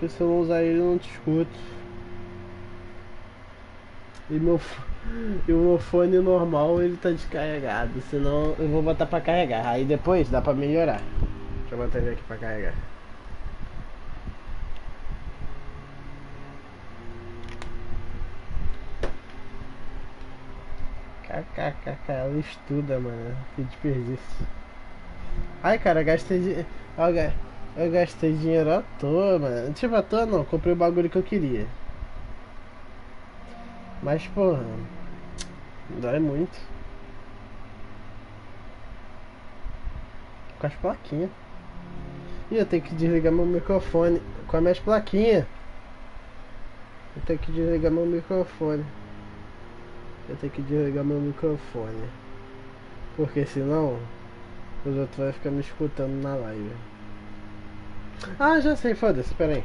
porque se eu não usar ele eu não te escuto. E e o meu fone normal ele tá descarregado, senão eu vou botar pra carregar. Aí depois dá pra melhorar. Deixa eu botar ele aqui pra carregar. KKKK, ela estuda, mano. Que desperdício. Ai, cara, eu gastei dinheiro à toa, mano. Tipo, à toa não, comprei o bagulho que eu queria. Mas, porra, dói muito. Com as plaquinhas. Ih, eu tenho que desligar meu microfone com as minhas plaquinhas. Eu tenho que desligar meu microfone. Eu tenho que desligar meu microfone. Porque senão os outros vão ficar me escutando na live. Ah, já sei, foda-se, pera aí.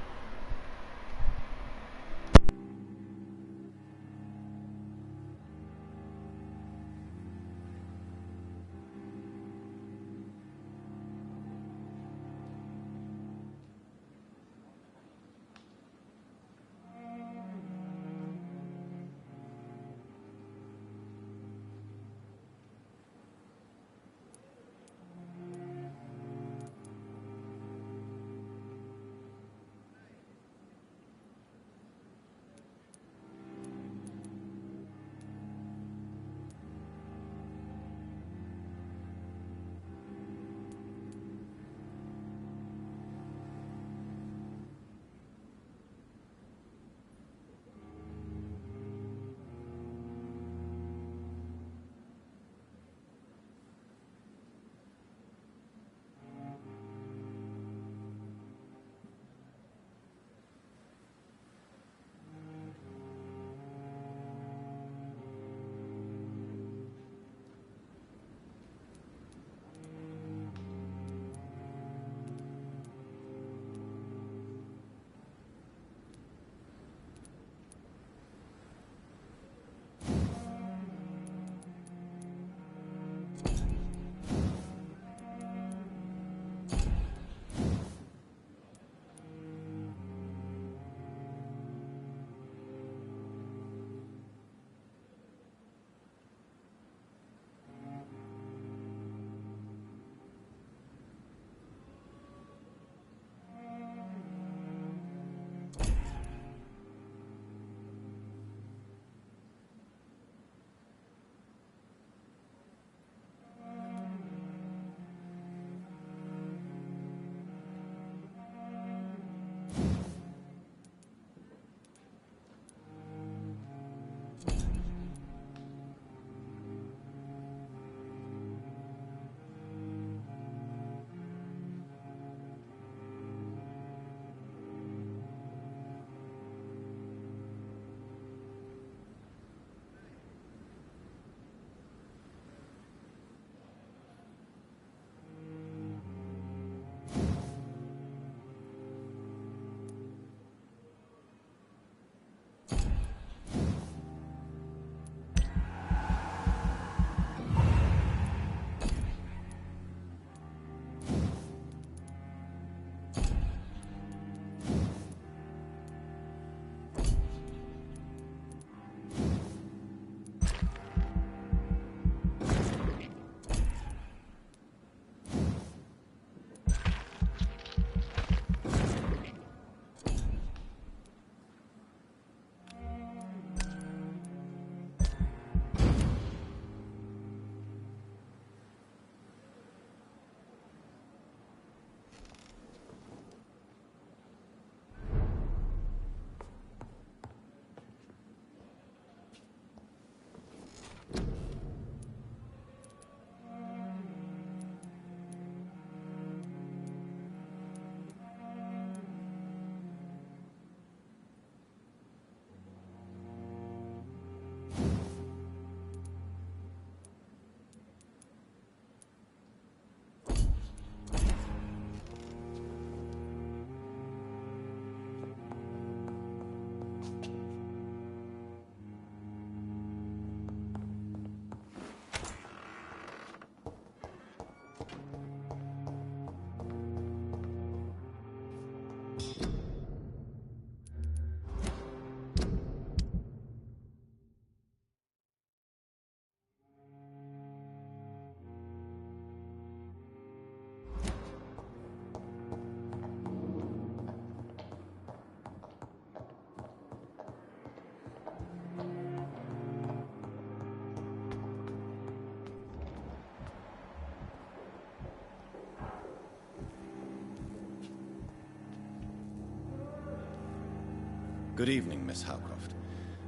Good evening, Miss Howcroft.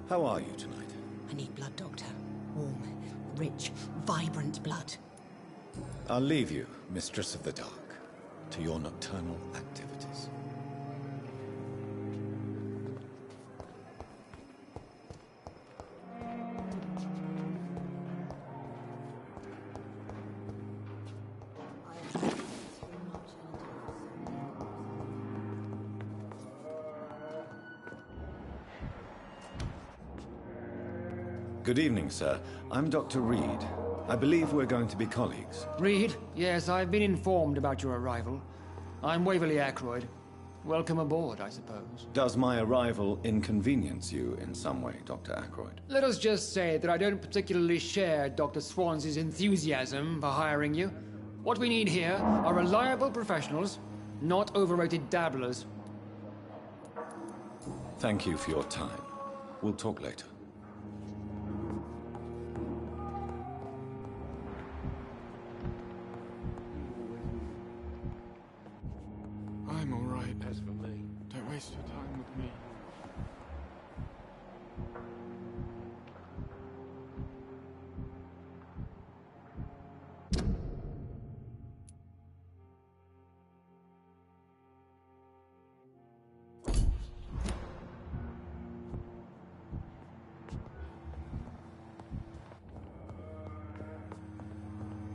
How are you tonight? I need blood, Doctor. Warm, rich, vibrant blood. I'll leave you, Mistress of the Dark, to your nocturnal activities. Good evening, sir. I'm Dr. Reed. I believe we're going to be colleagues. Reed? Yes, I've been informed about your arrival. I'm Waverly Ackroyd. Welcome aboard, I suppose. Does my arrival inconvenience you in some way, Dr. Ackroyd? Let us just say that I don't particularly share Dr. Swansea's enthusiasm for hiring you. What we need here are reliable professionals, not overrated dabblers. Thank you for your time. We'll talk later. I'm all right. As for me, don't waste your time with me.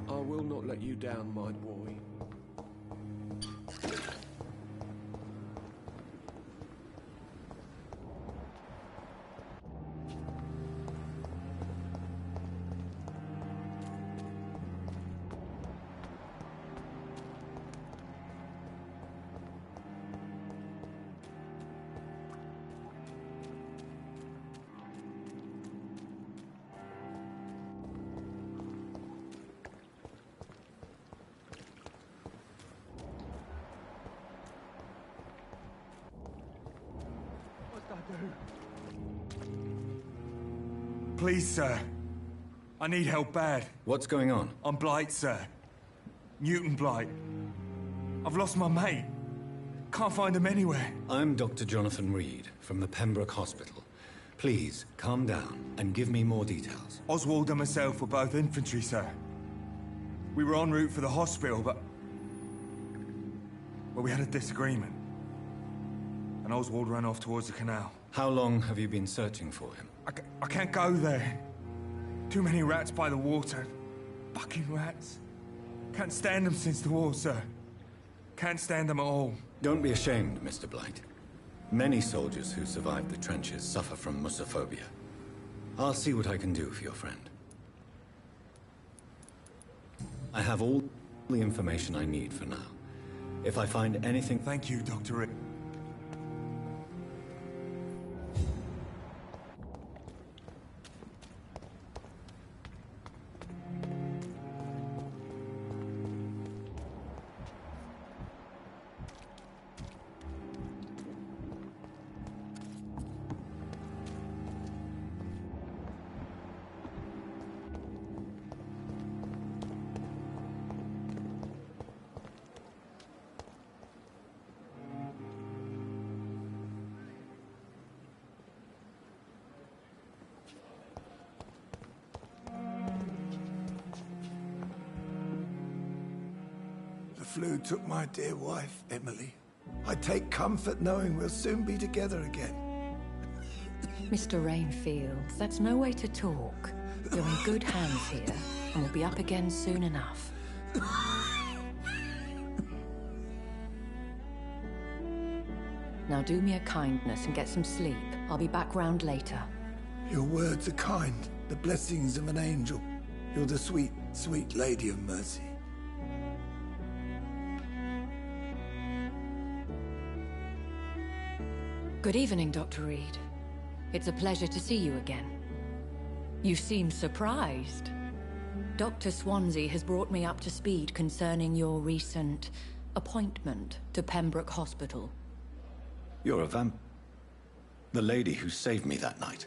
I will not let you down, my boy. Please, sir. I need help bad. What's going on? I'm Blight, sir. Newton Blight. I've lost my mate. Can't find him anywhere. I'm Dr. Jonathan Reed from the Pembroke Hospital. Please, calm down and give me more details. Oswald and myself were both infantry, sir. We were en route for the hospital, but... well, we had a disagreement. And Oswald ran off towards the canal. How long have you been searching for him? I can't go there. Too many rats by the water. Fucking rats. Can't stand them since the war, sir. Can't stand them at all. Don't be ashamed, Mr. Blight. Many soldiers who survived the trenches suffer from musophobia. I'll see what I can do for your friend. I have all the information I need for now. If I find anything... Thank you, Dr. Rick. The flu took my dear wife, Emily. I take comfort knowing we'll soon be together again. Mr. Rainfield, that's no way to talk. You're in good hands here, and we'll be up again soon enough. Now do me a kindness and get some sleep. I'll be back round later. Your words are kind, the blessings of an angel. You're the sweet, sweet Lady of Mercy. Good evening, Dr. Reed. It's a pleasure to see you again. You seem surprised. Dr. Swansea has brought me up to speed concerning your recent appointment to Pembroke Hospital. You're a vamp... the lady who saved me that night,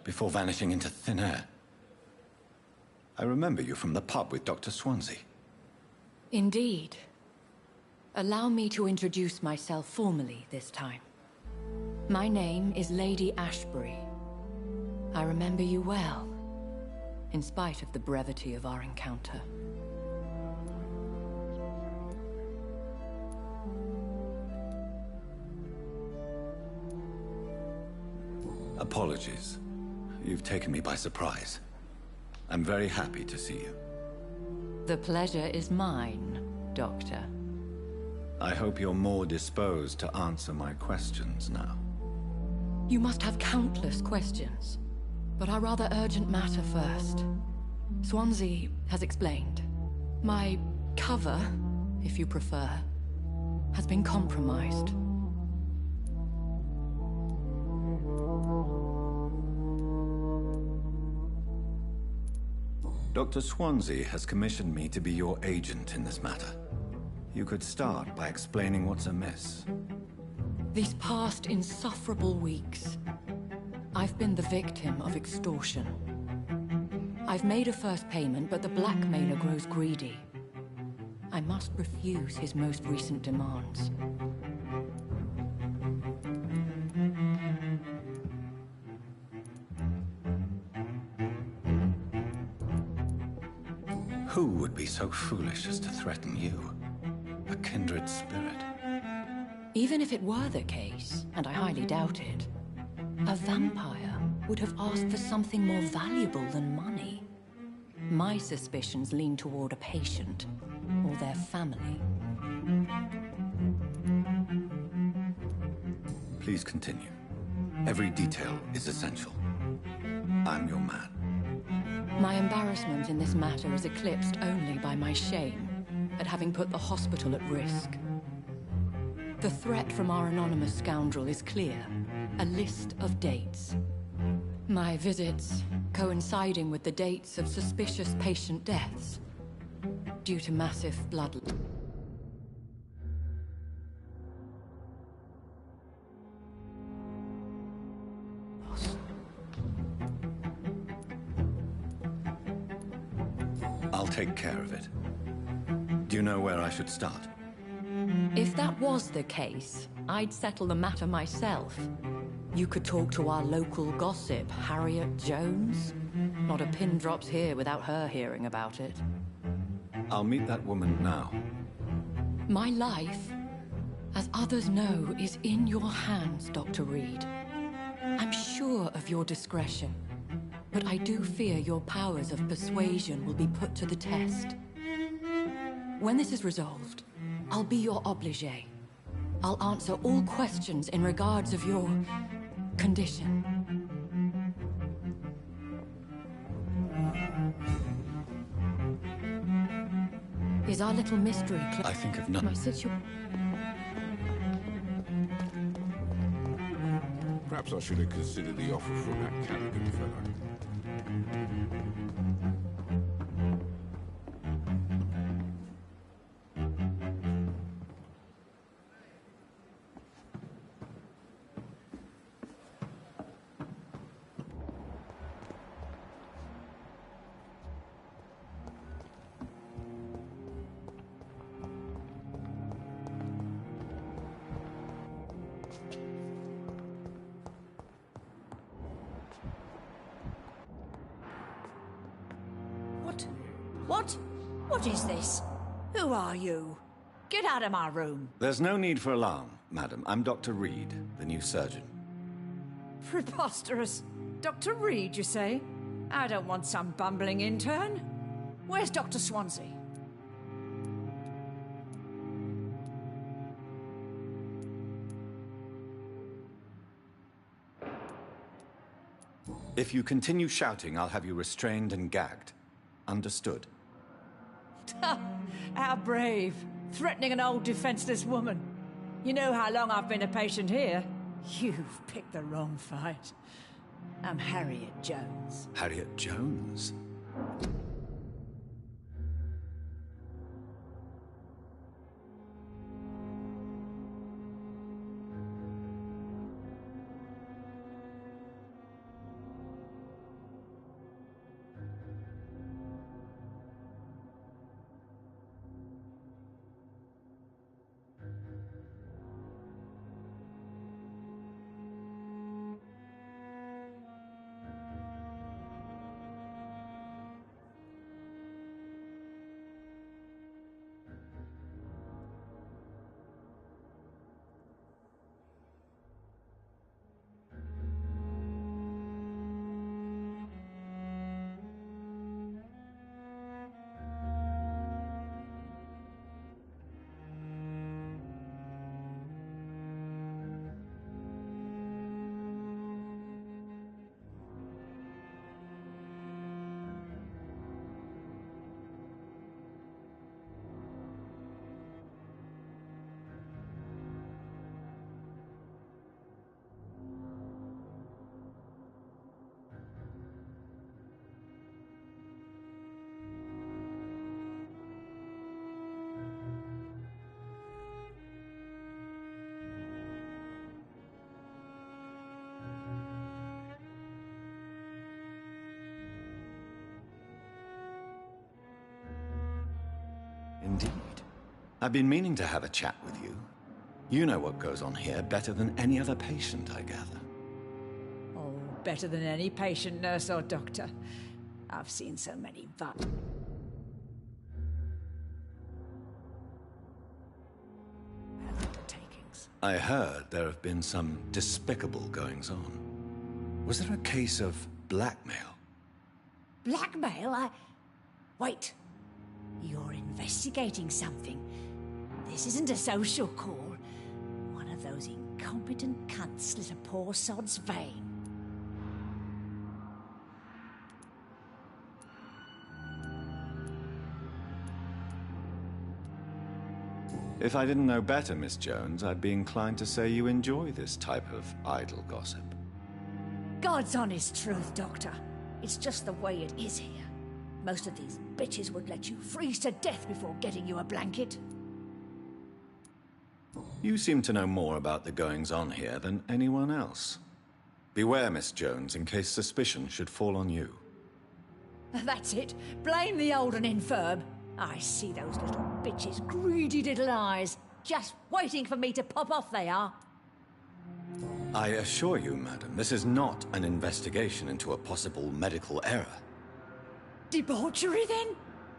before vanishing into thin air. I remember you from the pub with Dr. Swansea. Indeed. Allow me to introduce myself formally this time. My name is Lady Ashbury. I remember you well, in spite of the brevity of our encounter. Apologies. You've taken me by surprise. I'm very happy to see you. The pleasure is mine, Doctor. I hope you're more disposed to answer my questions now. You must have countless questions, but our rather urgent matter first. Swansea has explained. My cover, if you prefer, has been compromised. Dr. Swansea has commissioned me to be your agent in this matter. You could start by explaining what's amiss. These past insufferable weeks, I've been the victim of extortion. I've made a first payment, but the blackmailer grows greedy. I must refuse his most recent demands. Who would be so foolish as to threaten you? A kindred spirit. Even if it were the case, and I highly doubt it, a vampire would have asked for something more valuable than money. My suspicions lean toward a patient, or their family. Please continue. Every detail is essential. I'm your man. My embarrassment in this matter is eclipsed only by my shame at having put the hospital at risk. The threat from our anonymous scoundrel is clear. A list of dates. My visits coinciding with the dates of suspicious patient deaths due to massive blood loss. I'll take care of it. Do you know where I should start? If that was the case, I'd settle the matter myself. You could talk to our local gossip, Harriet Jones. Not a pin drops here without her hearing about it. I'll meet that woman now. My life, as others know, is in your hands, Dr. Reed. I'm sure of your discretion, but I do fear your powers of persuasion will be put to the test. When this is resolved, I'll be your obligé. I'll answer all questions in regards of your condition. Is our little mystery I think of none. my situation? Perhaps I should have considered the offer from that Callaghan fellow. What is this? Who are you? Get out of my room. There's no need for alarm, madam. I'm Dr. Reed, the new surgeon. Preposterous. Dr. Reed, you say? I don't want some bumbling intern. Where's Dr. Swansea? If you continue shouting, I'll have you restrained and gagged. Understood? How brave. Threatening an old defenseless woman. You know how long I've been a patient here? You've picked the wrong fight. I'm Harriet Jones. Harriet Jones? I've been meaning to have a chat with you. You know what goes on here better than any other patient, I gather. Oh, better than any patient, nurse, or doctor. I've seen so many undertakings. I heard there have been some despicable goings-on. Was there a case of blackmail? Blackmail? Wait. You're investigating something. This isn't a social call. One of those incompetent cunts slit a poor sod's vein. If I didn't know better, Miss Jones, I'd be inclined to say you enjoy this type of idle gossip. God's honest truth, Doctor. It's just the way it is here. Most of these bitches would let you freeze to death before getting you a blanket. You seem to know more about the goings-on here than anyone else. Beware, Miss Jones, in case suspicion should fall on you. That's it. Blame the old and infirm. I see those little bitches' greedy little eyes. Just waiting for me to pop off, they are. I assure you, madam, this is not an investigation into a possible medical error. Debauchery, then?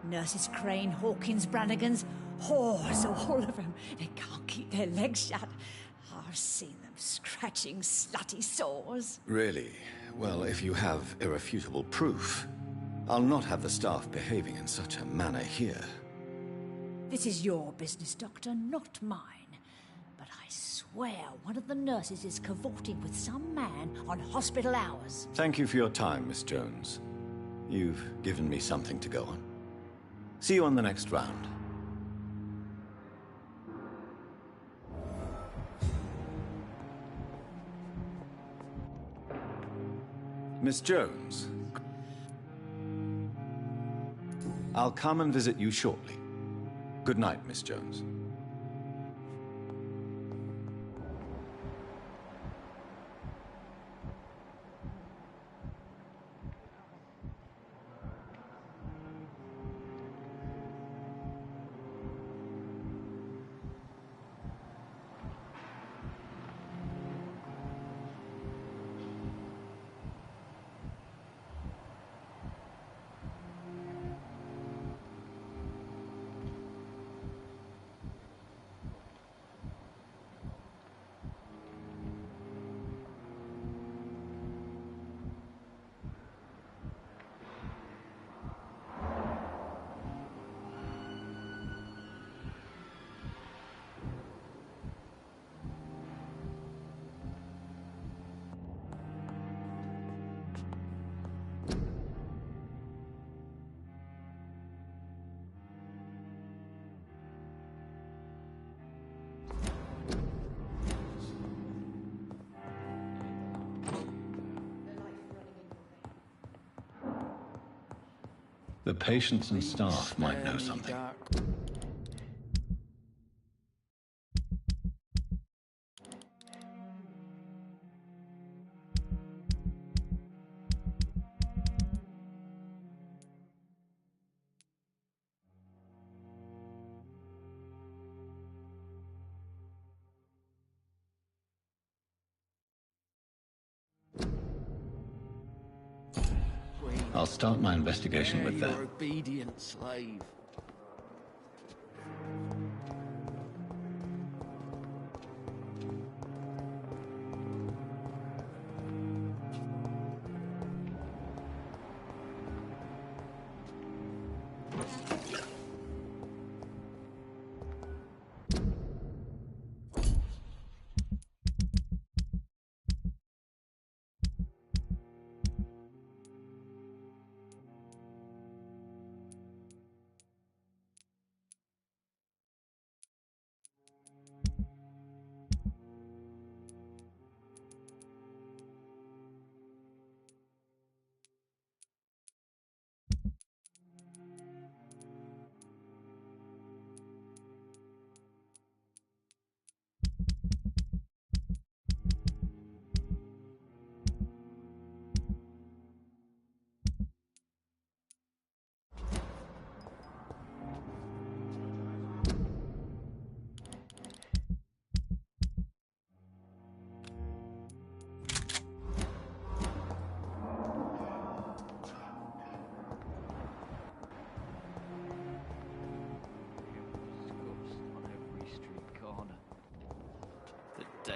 Nurses Crane, Hawkins, Brannigans, whores, all of them. They can't keep their legs shut. I've seen them scratching slutty sores. Really? Well, if you have irrefutable proof, I'll not have the staff behaving in such a manner here. This is your business, Doctor, not mine. But I swear one of the nurses is cavorting with some man on hospital hours. Thank you for your time, Miss Jones. You've given me something to go on. See you on the next round. Miss Jones, I'll come and visit you shortly. Good night, Miss Jones. The patients and staff might know something. I'll start my investigation with them. Your obedient slave.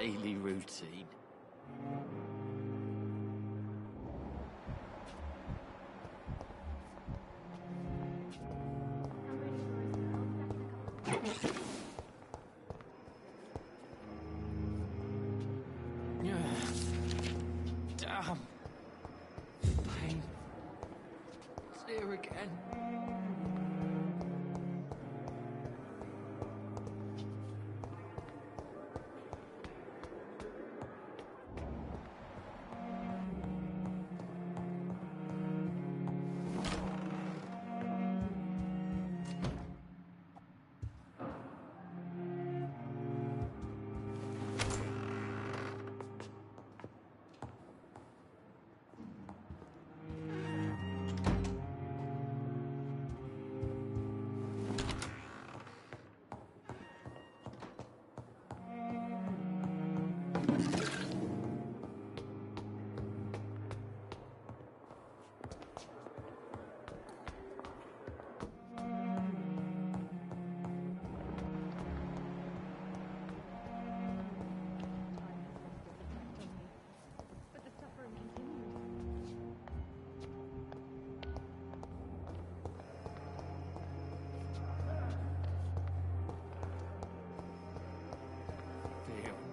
daily routine. Damn. Pain. It's here again.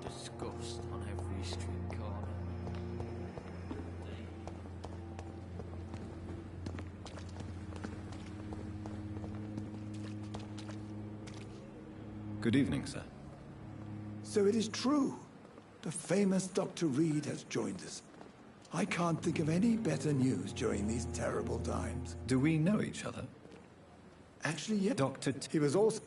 Disgust on every street corner. Good evening, sir. So it is true. The famous Dr. Reed has joined us. I can't think of any better news during these terrible times. Do we know each other? Actually, yeah. Dr. He was also...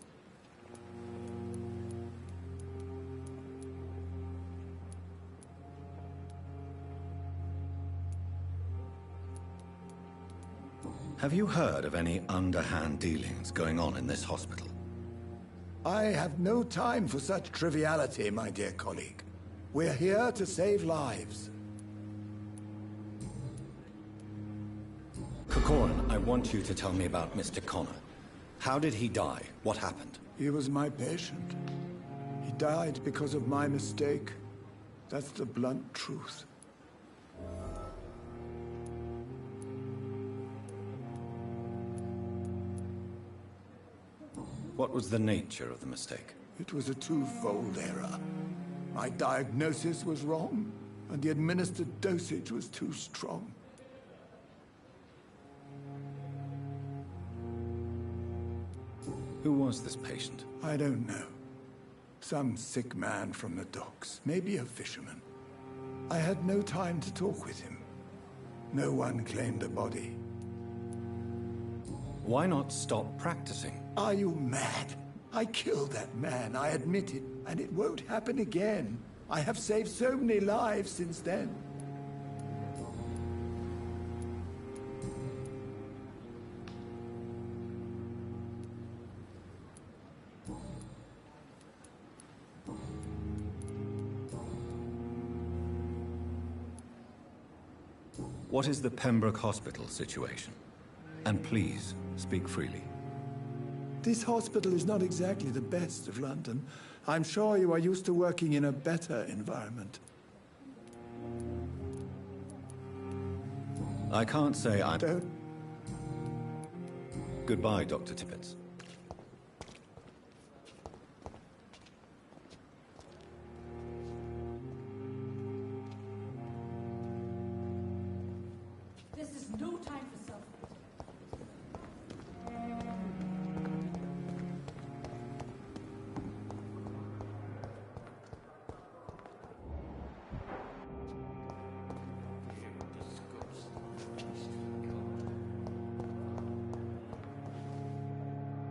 Have you heard of any underhand dealings going on in this hospital? I have no time for such triviality, my dear colleague. We're here to save lives. Corcoran, I want you to tell me about Mr. Connor. How did he die? What happened? He was my patient. He died because of my mistake. That's the blunt truth. What was the nature of the mistake? It was a twofold error. My diagnosis was wrong, and the administered dosage was too strong. Who was this patient? I don't know. Some sick man from the docks, maybe a fisherman. I had no time to talk with him. No one claimed a body. Why not stop practicing? Are you mad? I killed that man, I admit it, and it won't happen again. I have saved so many lives since then. What is the Pembroke Hospital situation? And please, speak freely. This hospital is not exactly the best of London. I'm sure you are used to working in a better environment. I can't say I'm... Don't... Goodbye, Dr. Tippett. This is no time for self.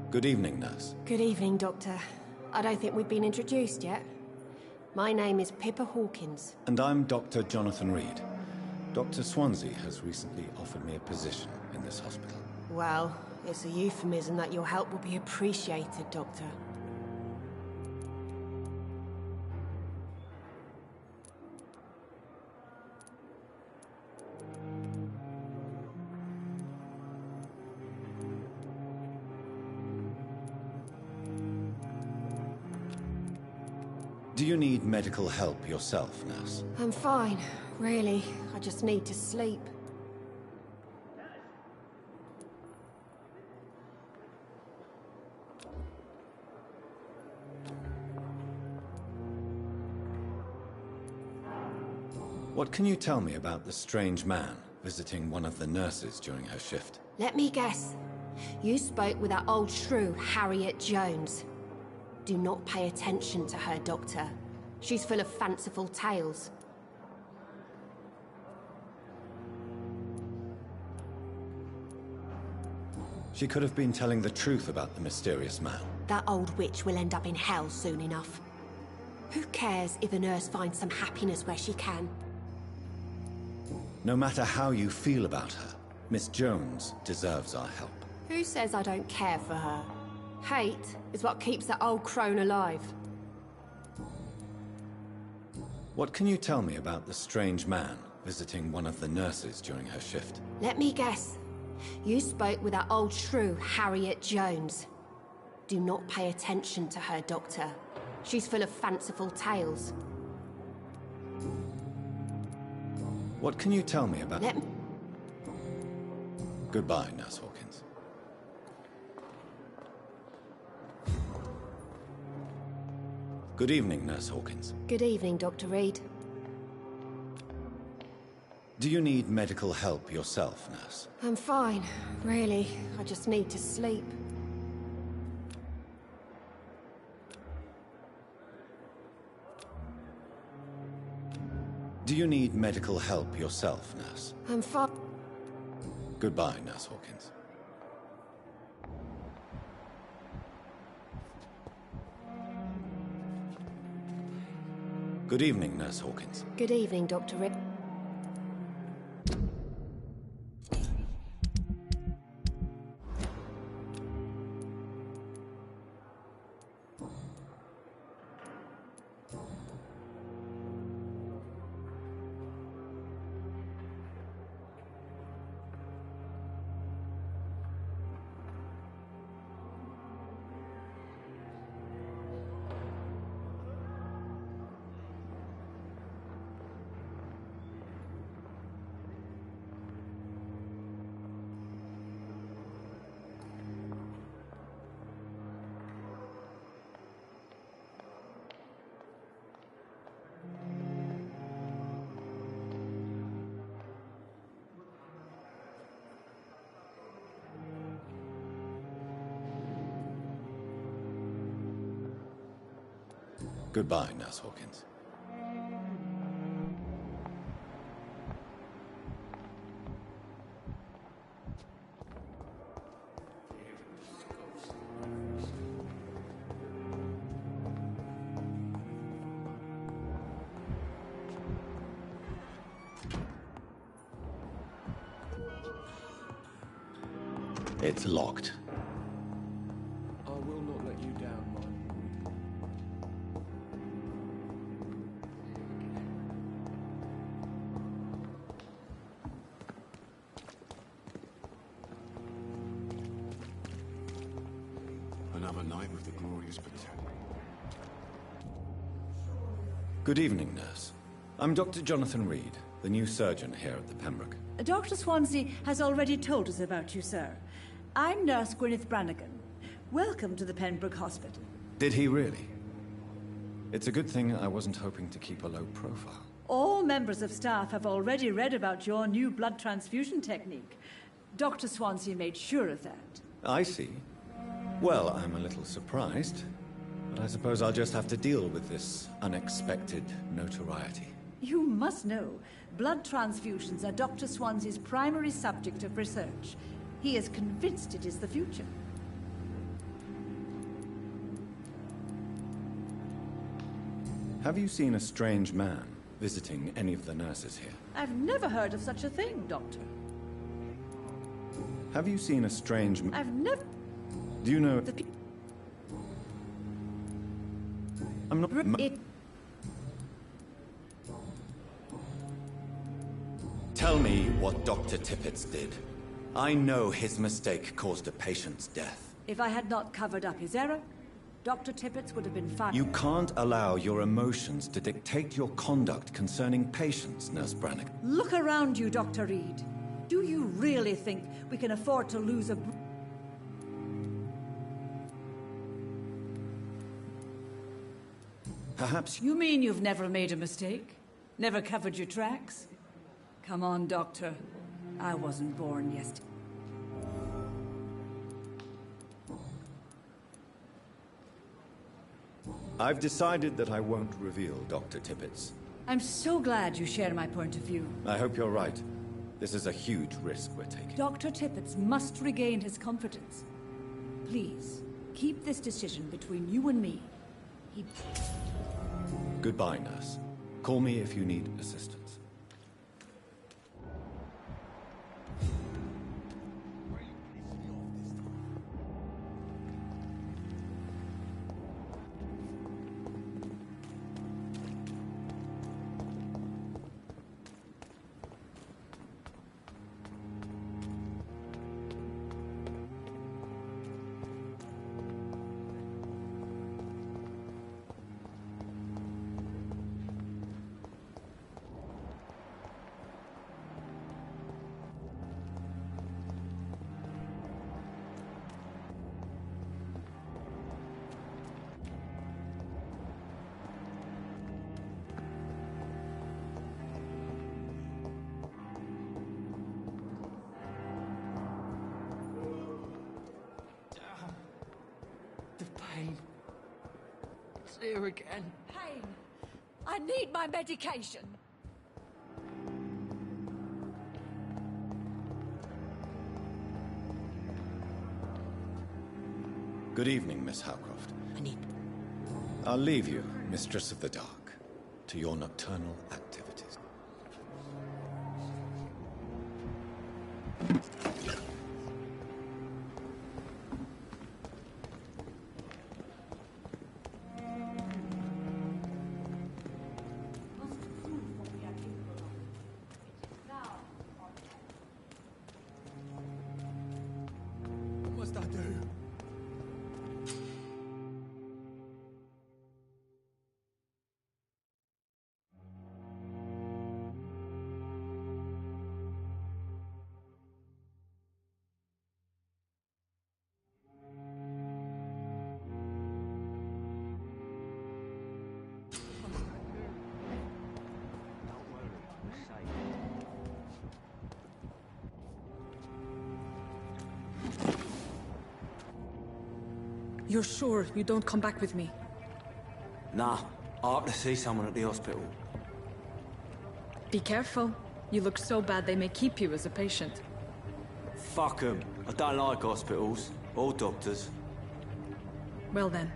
Good evening, nurse. Good evening, Doctor. I don't think we've been introduced yet. My name is Pippa Hawkins. And I'm Dr. Jonathan Reed. Dr. Swansea has recently offered me a position in this hospital. Well, it's a euphemism that your help will be appreciated, Doctor. Do you need medical help yourself, nurse? I'm fine, really. I just need to sleep. What can you tell me about the strange man visiting one of the nurses during her shift? Let me guess. You spoke with that old shrew, Harriet Jones. Do not pay attention to her, Doctor. She's full of fanciful tales. She could have been telling the truth about the mysterious man. That old witch will end up in hell soon enough. Who cares if a nurse finds some happiness where she can? No matter how you feel about her, Miss Jones deserves our help. Who says I don't care for her? Hate is what keeps that old crone alive. What can you tell me about the strange man visiting one of the nurses during her shift? Let me guess. You spoke with that old shrew, Harriet Jones. Do not pay attention to her, Doctor. She's full of fanciful tales. What can you tell me about... Let me... Goodbye, Nurse Hawkins. Good evening, Nurse Hawkins. Good evening, Dr. Reed. Do you need medical help yourself, nurse? I'm fine, really. I just need to sleep. Do you need medical help yourself, nurse? I'm fine. Goodbye, Nurse Hawkins. Good evening, Nurse Hawkins. Good evening, Dr. Reed. Goodbye, Nurse Hawkins. It's locked. I will not let you down, Mike. Another night with the glorious potato. Good evening, nurse. I'm Dr. Jonathan Reed, the new surgeon here at the Pembroke. Dr. Swansea has already told us about you, sir. I'm Nurse Gwyneth Brannigan. Welcome to the Pembroke Hospital. Did he really? It's a good thing I wasn't hoping to keep a low profile. All members of staff have already read about your new blood transfusion technique. Dr. Swansea made sure of that. I see. Well, I'm a little surprised, but I suppose I'll just have to deal with this unexpected notoriety. You must know, blood transfusions are Dr. Swansea's primary subject of research. He is convinced it is the future. Have you seen a strange man visiting any of the nurses here? I've never heard of such a thing, Doctor. Have you seen a strange man? I've never... Do you know... I'm not... Tell me what Dr. Tippett did. I know his mistake caused a patient's death. If I had not covered up his error, Dr. Tippett would have been fine. You can't allow your emotions to dictate your conduct concerning patients, Nurse Brannigan. Look around you, Dr. Reed. Do you really think we can afford to lose a... Perhaps... You mean you've never made a mistake? Never covered your tracks? Come on, Doctor. I wasn't born yesterday. I've decided that I won't reveal Dr. Tippett's. I'm so glad you share my point of view. I hope you're right. This is a huge risk we're taking. Dr. Tippett must regain his confidence. Please, keep this decision between you and me. Goodbye, nurse. Call me if you need assistance. It's here again. Pain! I need my medication! Good evening, Miss Howcroft. I need... I'll leave you, Mistress of the Dark, to your nocturnal activities. What must I do? You're sure you don't come back with me? Nah, I have to see someone at the hospital. Be careful. You look so bad they may keep you as a patient. Fuck 'em. I don't like hospitals. Or doctors. Well then,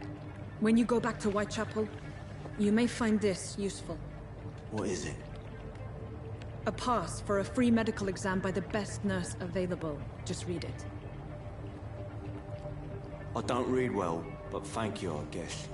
when you go back to Whitechapel, you may find this useful. What is it? A pass for a free medical exam by the best nurse available. Just read it. I don't read well, but thank you, I guess.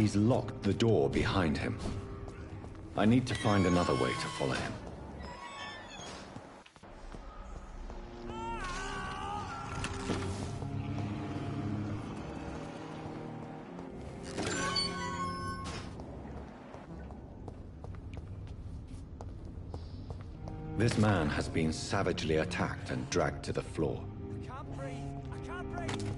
He's locked the door behind him. I need to find another way to follow him. This man has been savagely attacked and dragged to the floor. I can't breathe. I can't breathe.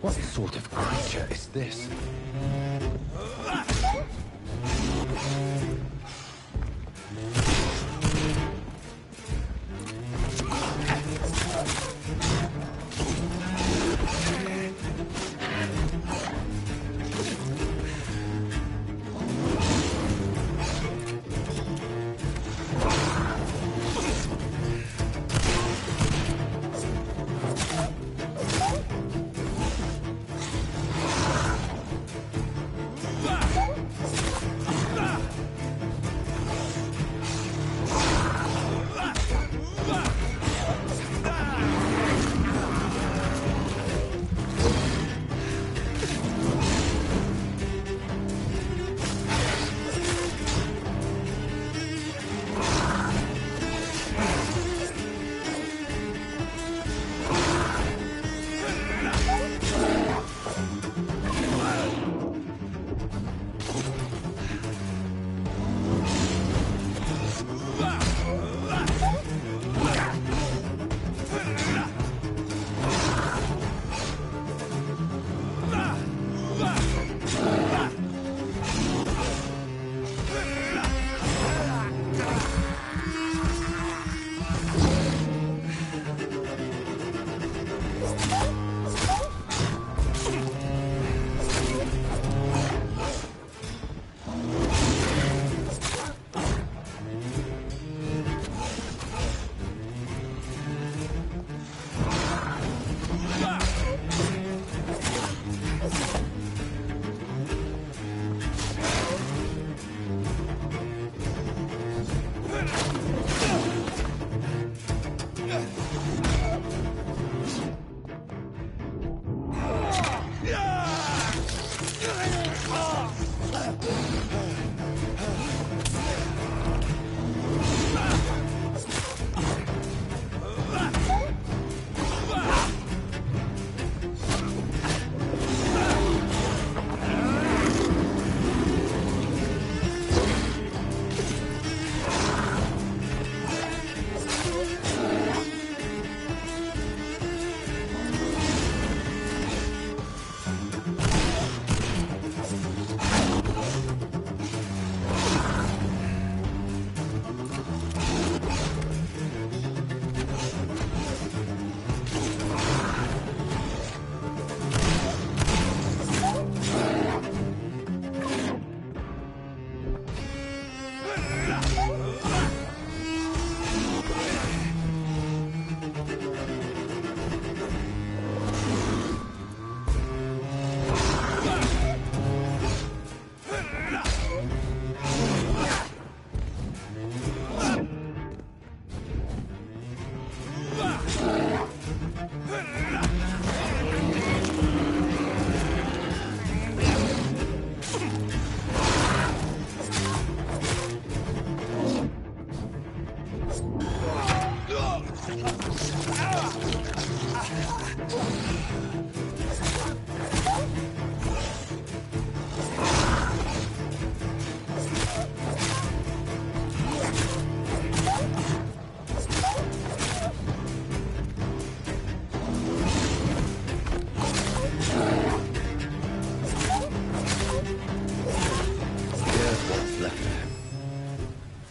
What sort of creature is this?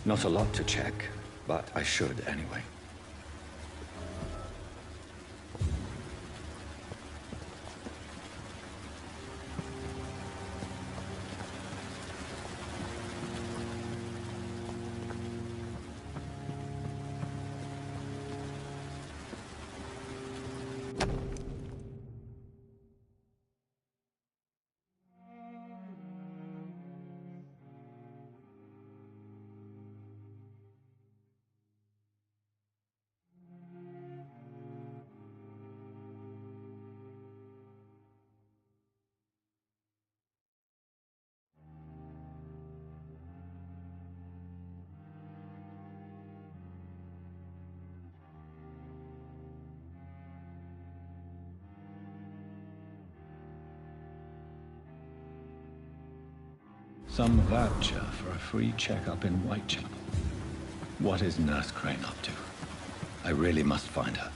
Not a lot to check, but I should anyway. Some voucher for a free checkup in Whitechapel. What is Nurse Crane up to? I really must find her.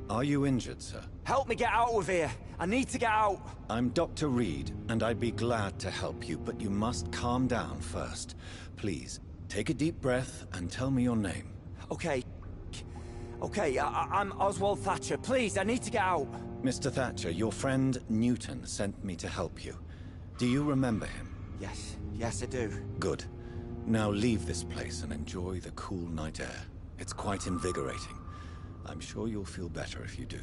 Are you injured, sir? Help me get out of here. I need to get out. I'm Dr. Reed, and I'd be glad to help you, but you must calm down first. Please, take a deep breath and tell me your name. Okay. I'm Oswald Thatcher. Please, I need to get out. Mr. Thatcher, your friend Newton sent me to help you. Do you remember him? Yes, I do. Good. Now leave this place and enjoy the cool night air. It's quite invigorating. I'm sure you'll feel better if you do.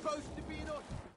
supposed to be in us.